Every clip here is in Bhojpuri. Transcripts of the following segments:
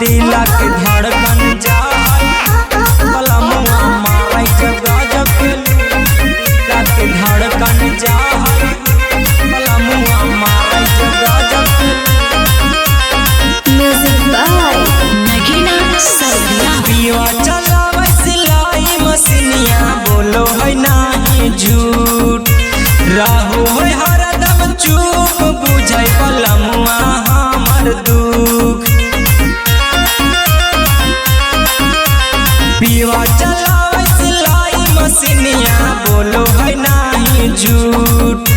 दिला के धड़कन जाई बलमुआ मारै जब गजब के दिला के धड़कन जाई बलमुआ मारै जब गजब के। म्यूजिक बाय नगीना सवरिया। पिया चलावे सिलाई मशीनिया बोलो है नाही झूठ राहु है हरदम चुप बुझै बलमुआ हमर दुख। पिया चलावे सिलाई मशीनिया बोलो है नाही झूठ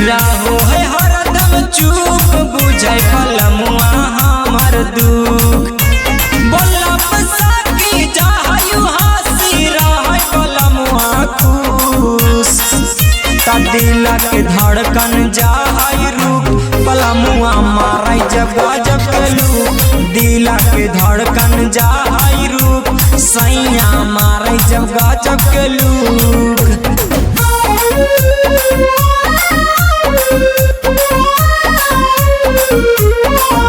राहु है हरदम चुप बुझै बलमुआ हमर दुख। बोला पसाकी जाहयु हासी रहै बलमुआ खुश दिला के धड़कन जाई रूप बलमुआ मारै जब गजब के लूप। दिला के धड़कन जाई रूप सैया मारै जब गजब के लूप।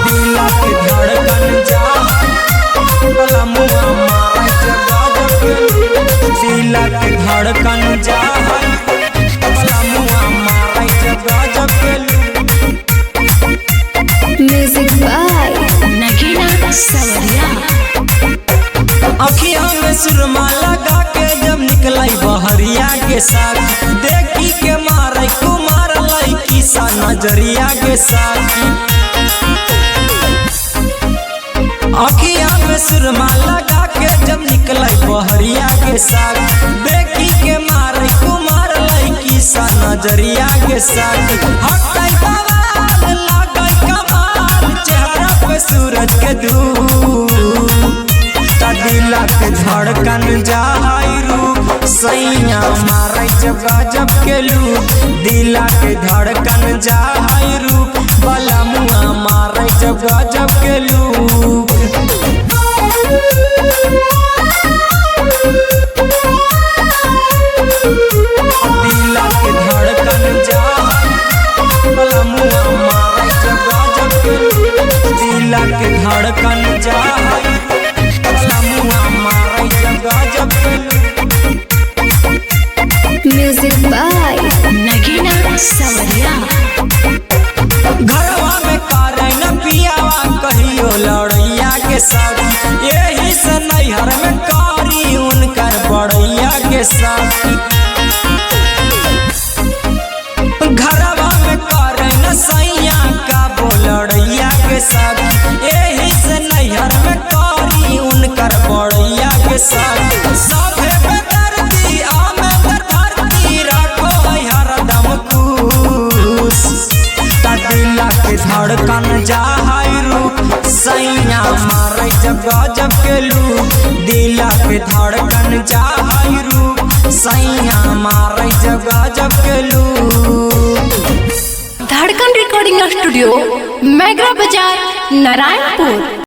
दिला के धड़कन जाई बलमुआ मारै जब गजब के लूप। दिला के धड़कन जाई म्यूजिक बाय नगीना सवरिया। अखियां में सुरमा लगा के जब निकलाई बहरिया के साथ देखी के मारे कुमार लड़की सा नजरिया के साथ। अखियां में सुरमा लगा के जब निकलाई बहरिया के साथ देखी के मारे कुमार लड़की सा नजरिया के साथ। हटाई बवाल लागई कमाल चेहरा पे सूरज के धूप दिला के धड़कन जाई रूप सैया मारै जब गजब के लूप। दिला के धड़कन जाई रूप बलमुआ मारै जब गजब के लूप। दिला के धड़कन जाई बलमुआ मारै जब गजब के लूप। दिला के धड़कन जाई म्यूजिक बाय नगीना सवरिया। घरवा में करे न पियावा कहियो लड़ैया के साथ यही से नैहर में कारी उनकर बड़ैया के साथ। घरवा में करे न सैया का बोलड़ैया के साथ यही से नैहर में कारी उनकर बड़ैया के साथ। साफे बेदर्दी आमे धरती राखो हरदम खुश दिला के धड़कन जाई रूप सैया मारै जब गजब के लूप। दिला के धड़कन जाई रूप सैया मारै जब गजब के लूप। धड़कन रिकॉर्डिंग स्टूडियो मैगरा बाजार नारायणपुर।